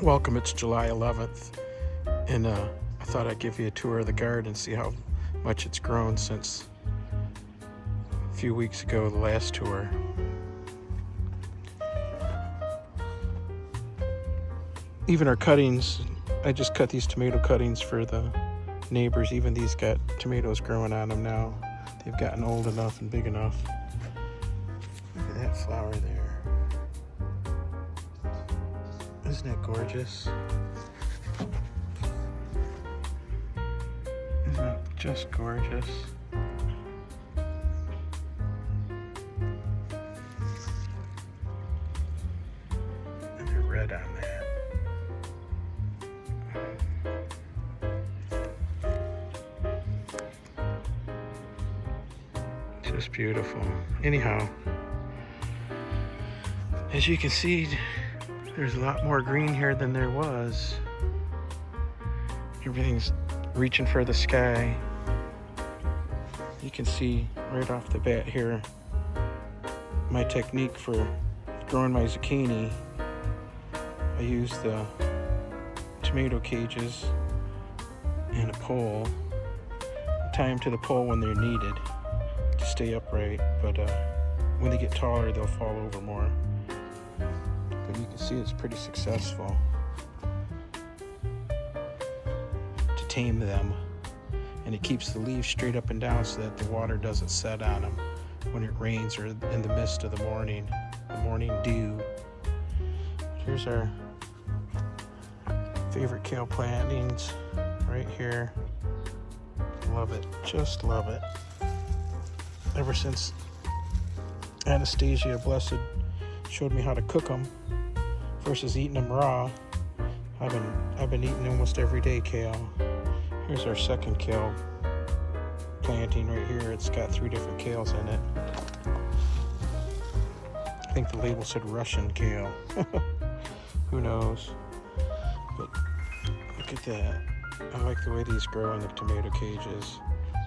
Welcome, it's July 11th, and I thought I'd give you a tour of the garden and see how much it's grown since a few weeks ago, the last tour. Even our cuttings, I just cut these tomato cuttings for the neighbors. Even these got tomatoes growing on them now. They've gotten old enough and big enough. Look at that flower there. Isn't that gorgeous? Isn't that just gorgeous? And the red on that. Just beautiful. Anyhow, as you can see, there's a lot more green here than there was. Everything's reaching for the sky. You can see right off the bat here my technique for growing my zucchini. I use the tomato cages and a pole. Tie them to the pole when they're needed to stay upright, but when they get taller they'll fall over more. But you can see it's pretty successful to tame them, and it keeps the leaves straight up and down so that the water doesn't set on them when it rains or in the mist of the morning dew. Here's our favorite kale plantings right here. Love it, just love it. Ever since Anastasia Blessed showed me how to cook them versus eating them raw, I've been eating almost every day kale. Here's our second kale planting right here. It's got 3 different kales in it. I think the label said Russian kale. Who knows? But look at that. I like the way these grow in the tomato cages.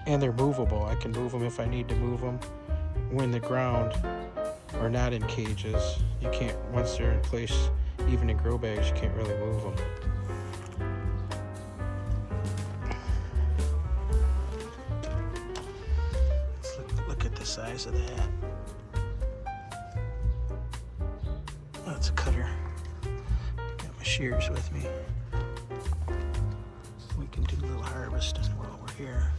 And they're movable. I can move them if I need to move them. When the ground are not in cages, you can't, once they're in place, even in grow bags, you can't really move them. Look at the size of that. That's a cutter. Got my shears with me. We can do a little harvesting while we're here.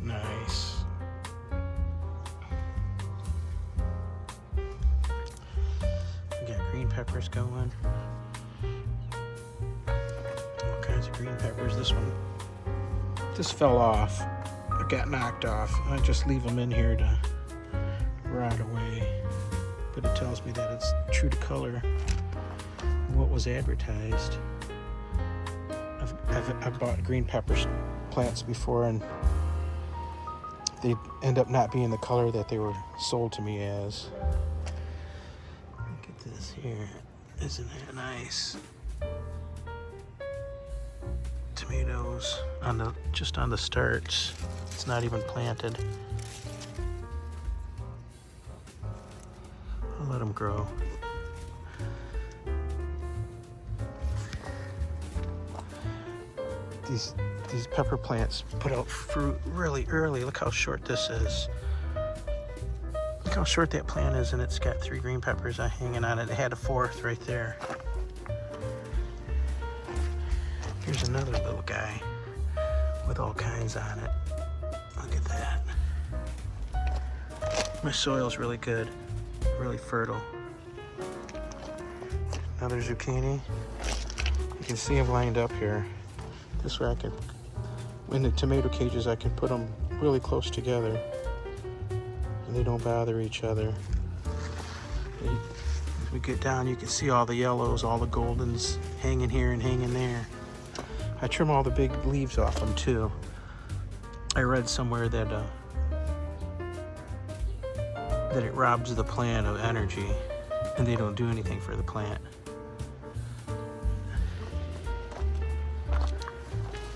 Nice. We got green peppers going. All kinds of green peppers. This fell off. It got knocked off. I just leave them in here to rot away. But it tells me that it's true to color what was advertised. I've bought green pepper plants before, and they end up not being the color that they were sold to me as. Look at this here. Isn't that nice? Tomatoes just on the starts. It's not even planted. I'll let them grow. These pepper plants put out fruit really early. Look how short this is. Look how short that plant is, and it's got 3 green peppers hanging on it. It had a 4th right there. Here's another little guy with all kinds on it. Look at that. My soil's really good, really fertile. Another zucchini. You can see them lined up here. This way in the tomato cages, I can put them really close together and they don't bother each other. As we get down, you can see all the yellows, all the goldens hanging here and hanging there. I trim all the big leaves off them too. I read somewhere that it robs the plant of energy, and they don't do anything for the plant.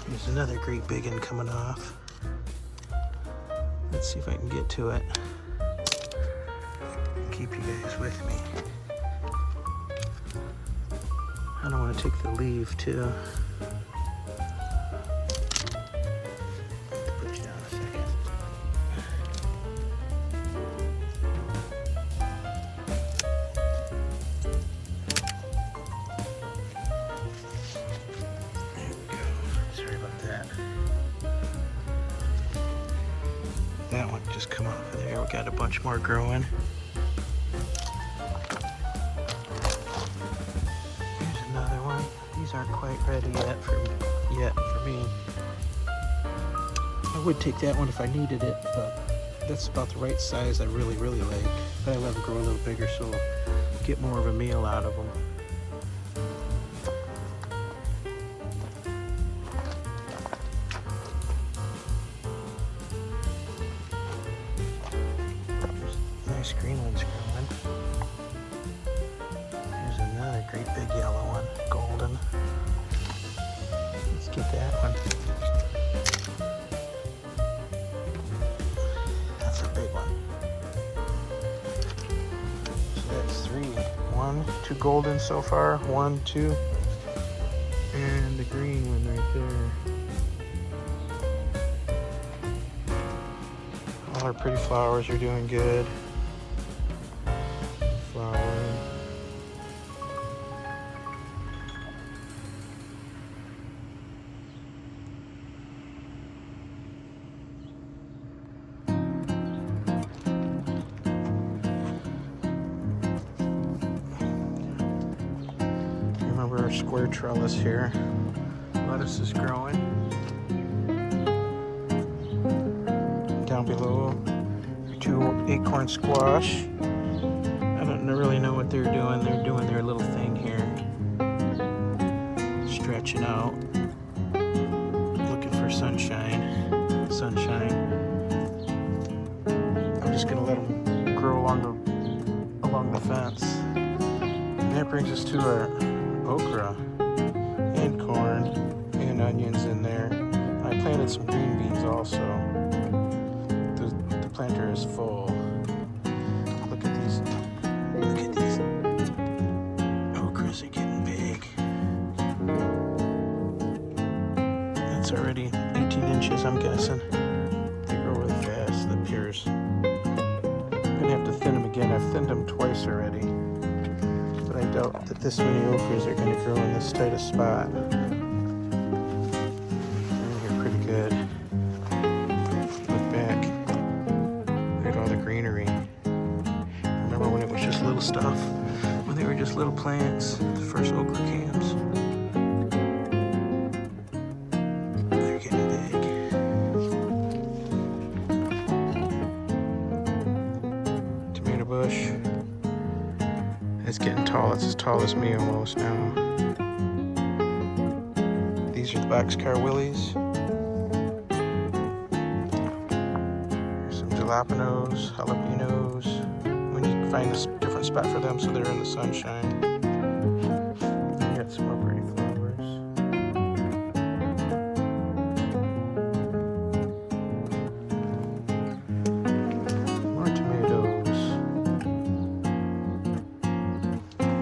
There's another great big one coming off. Let's see if I can get to it. keep you guys with me. I don't want to take the leaf too. Put you down a second. There we go. Sorry about that. That one just come off of there. We got a bunch more growing. Here's another one. These aren't quite ready yet for me. I would take that one if I needed it, but that's about the right size I really like. But I let them grow a little bigger so I'll get more of a meal out of them. Nice green one's growing. Here's another great big yellow one, golden. Let's get that one. That's a big one. So that's 3. 1, 2 golden so far. 1, 2. And the green one right there. All our pretty flowers are doing good. Flowering. Remember our square trellis here. Lettuce is growing. Down below, 2 acorn squash. I don't really know what they're doing. They're doing their little thing here. Stretching out. Looking for sunshine. I'm just gonna let them grow along the fence. And that brings us to our okra and corn and onions in there. I planted some green beans also. The planter is full. Look at these okras are getting big. That's already 18 inches, I'm guessing. They grow really fast, the pears. I'm gonna have to thin them again. I've thinned them twice already. But I doubt that this many okras are gonna grow in this tight a spot. They're pretty good. Look back. Look at all the greenery. Remember when it was just little stuff? When they were just little plants, the first okra camps. They're getting big. Tomato bush. It's getting tall. It's as tall as me almost now. These are the boxcar willies. Here's some jalapenos. When you find a different spot for them so they're in the sunshine. We got some more pretty flowers. More tomatoes.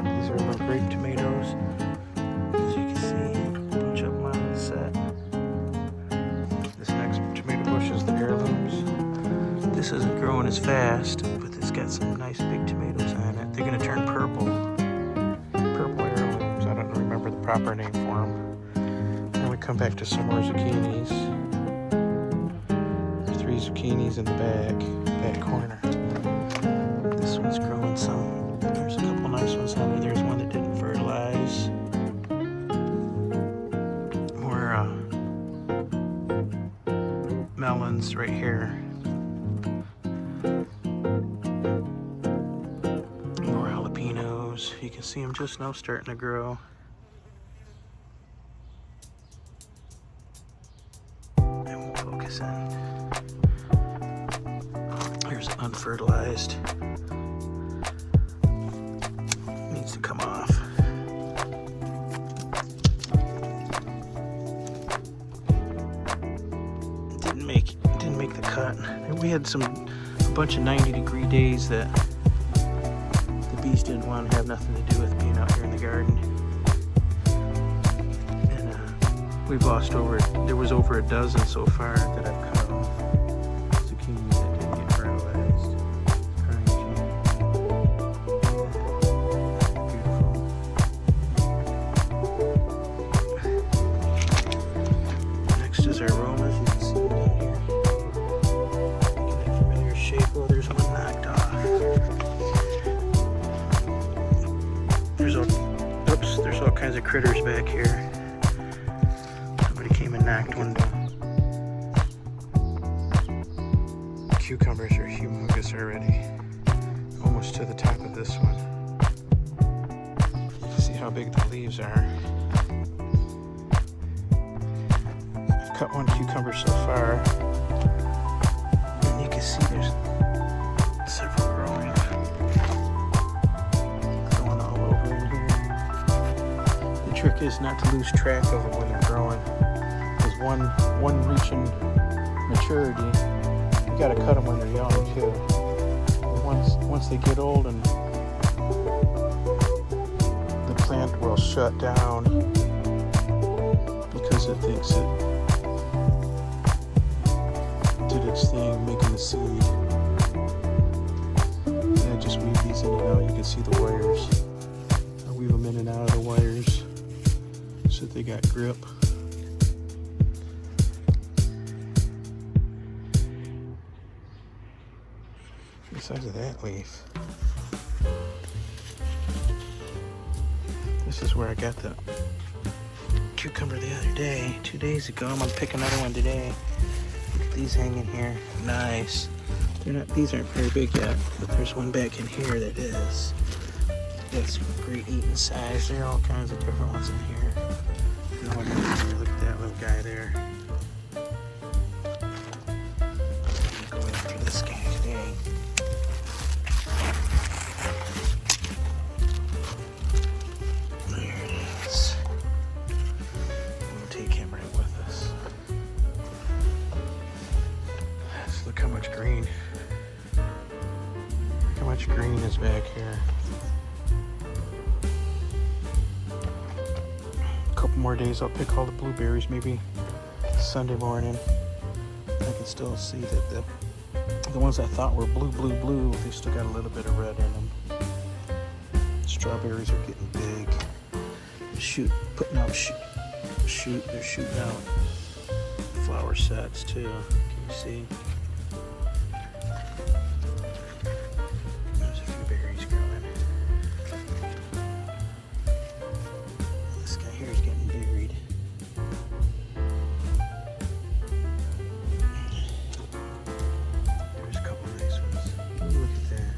These are little grape tomatoes. As you can see, a bunch of them on the set. This next tomato bush is the heirlooms. This isn't growing as fast, but it's got some nice big tomatoes on it. They're going to turn purple. Purple heirlooms. I don't remember the proper name for them. Then we come back to some more zucchinis. There are 3 zucchinis in the back corner. This one's growing some. There's a couple nice ones on there. There's one that didn't fertilize. More melons right here. More jalapenos. You can see them just now starting to grow. And we'll focus in. Here's unfertilized. Needs to come off. Didn't make the cut. And we had a bunch of 90-degree days that didn't want to have nothing to do with being out here in the garden. And we've lost there was over a dozen so far that I've cut off. Zucchini that didn't get fertilized. Beautiful. Next is our Romas. You can see them down here. Making that familiar shape. Oh, there's one knocked off. There's all kinds of critters back here. Somebody came and knocked one down. Cucumbers are humongous already. Almost to the top of this one. You can see how big the leaves are. I've cut one cucumber so far. And you can see there's several growing. Growing all over in here. The trick is not to lose track of them when they're growing. Because one reaching maturity, you gotta cut them when they're young too. And once they get old and the plant will shut down because it thinks it did its thing making the seed. Yeah, just weave these in and out. You can see the wires. I weave them in and out of the wires so that they got grip. The size of that leaf. This is where I got the cucumber the other day, 2 days ago. I'm gonna pick another one today. Look at these hanging here. Nice. These aren't very big yet, but there's one back in here that is. That's great eating size. There are all kinds of different ones in here. No one in here. Look at that little guy there. Go after this guy today. There it is. We'll take him right with us. Just look how much green. Look how much green is back here. Couple more days, I'll pick all the blueberries, maybe Sunday morning. I can still see that the ones I thought were blue, they still got a little bit of red in them. Strawberries are getting big. Putting out they're shooting out flower sets too. Can you see? There's a few berries growing. This guy here is getting buried. There's a couple of nice ones. Ooh, look at that.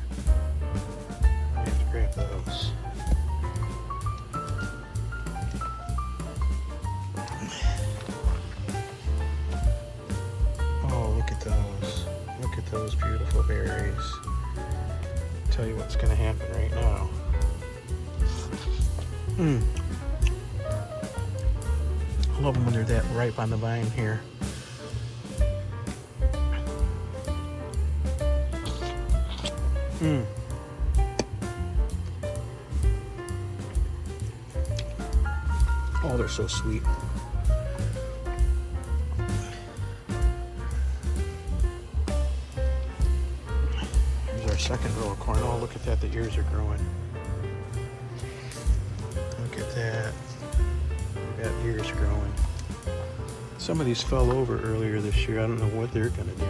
I have to grab those. Oh, look at those. Look at those beautiful berries. Tell you what's going to happen right now. I love them when they're that ripe on the vine here. Oh, they're so sweet. Here's our second row of corn. Oh, look at that. The ears are growing. Look at that. We've got ears growing. Some of these fell over earlier this year. I don't know what they're going to do.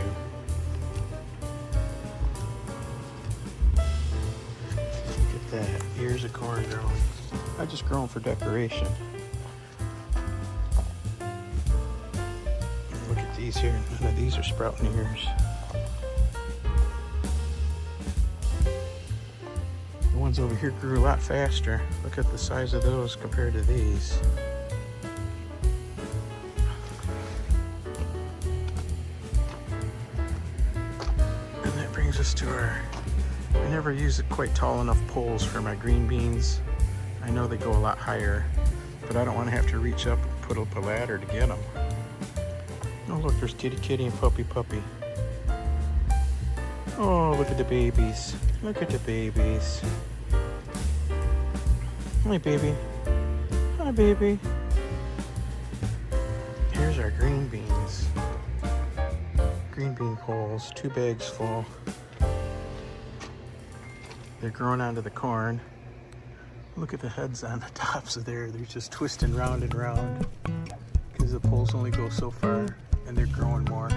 Look at that. Ears of corn growing. I just grow them for decoration. Look at these here. None of these are sprouting ears. The ones over here grew a lot faster. Look at the size of those compared to these. And that brings us to our... I never use quite tall enough poles for my green beans. I know they go a lot higher, but I don't want to have to reach up and put up a ladder to get them. Oh look, there's kitty kitty and puppy puppy. Oh, look at the babies. Look at the babies. Hi, baby. Hi, baby. Here's our green beans. Green bean poles, 2 bags full. They're growing onto the corn. Look at the heads on the tops of there. They're just twisting round and round because the poles only go so far and they're growing more.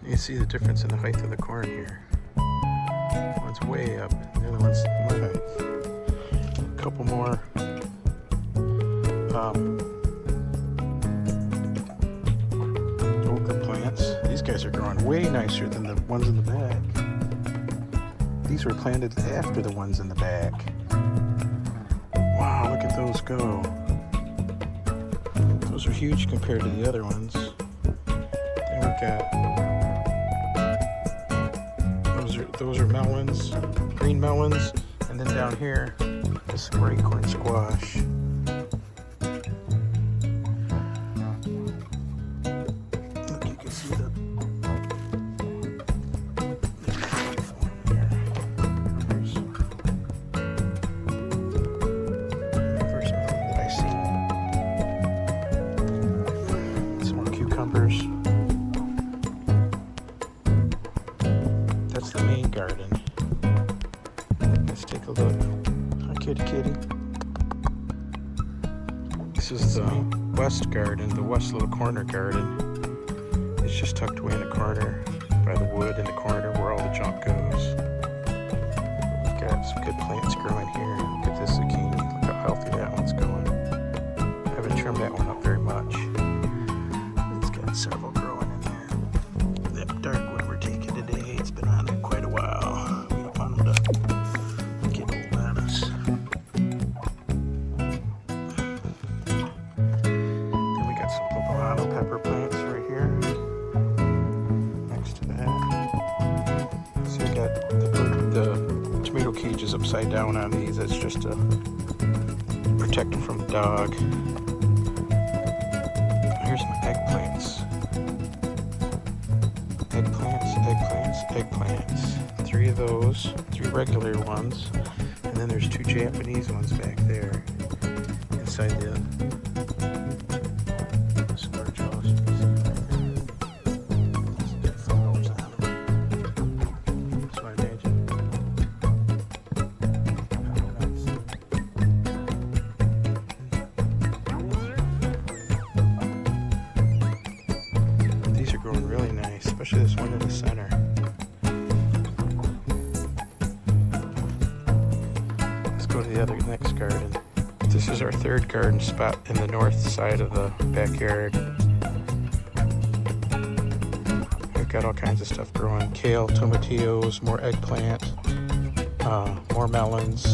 You see the difference in the height of the corn here. One's way up, the other one's more height. A couple more okra plants. These guys are growing way nicer than the ones in the back. These were planted after the ones in the back. Wow, look at those go. Those are huge compared to the other ones. Then we've got those are melons, green melons, and then down here is some acorn squash. Look, you can see the first melon that I see. Some more cucumbers. That's the main garden. Let's take a look. Hi, kitty kitty. This is the west garden, the west little corner garden. It's just tucked away in the corner by the wood in the corner where all the junk goes. We've got some good plants growing here. Look at this zucchini. Look how healthy that one's going. I haven't trimmed that one up very much. It's got several growing in there. That dark one we're taking today, it's been on there quite a while. We don't want them to get old on us. Then we got some poblano pepper plants right here. Next to that. So you got the tomato cages upside down on these. That's just to protect them from the dog. Here's my eggplants. Eggplants. 3 of those, 3 regular ones, and then there's 2 Japanese ones back there inside the square trellis. Got flowers on them. So I imagine. These are growing really nice, especially this one in the center. Go to the next garden. This is our 3rd garden spot in the north side of the backyard. We've got all kinds of stuff growing. Kale, tomatillos, more eggplant, more melons,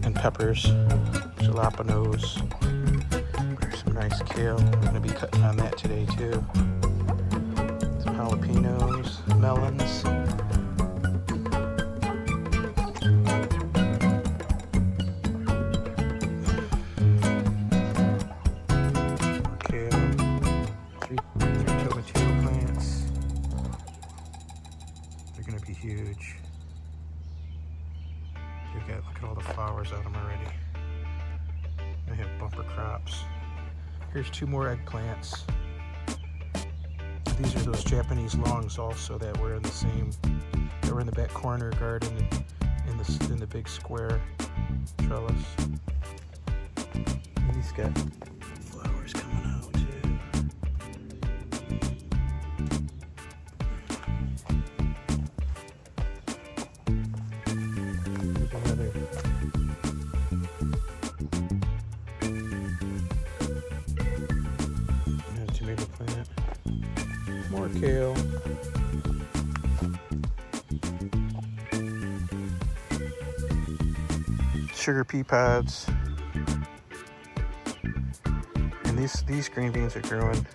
and peppers, jalapenos. There's some nice kale. I'm going to be cutting on that today too. Some jalapenos, melons. Huge. Look at all the flowers on them already. They have bumper crops. Here's 2 more eggplants. These are those Japanese longs also that were in the same. They were in the back corner garden in the big square trellis. And he's got flowers coming out too. Tomato plant, more kale, sugar pea pods, and these green beans are growing,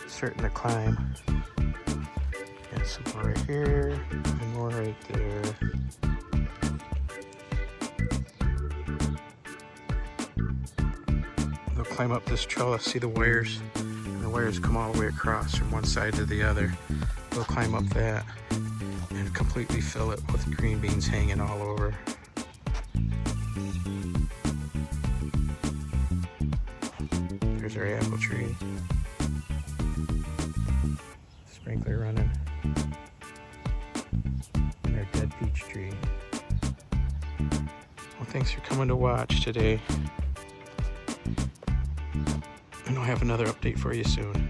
starting to climb. Got some more right here and more right there. They'll climb up this trellis. See the wires And the wires come all the way across from one side to the other. We'll climb up that and completely fill it with green beans hanging all over. There's our apple tree. Sprinkler running. And our dead peach tree. Well, thanks for coming to watch today. And I'll have another update for you soon.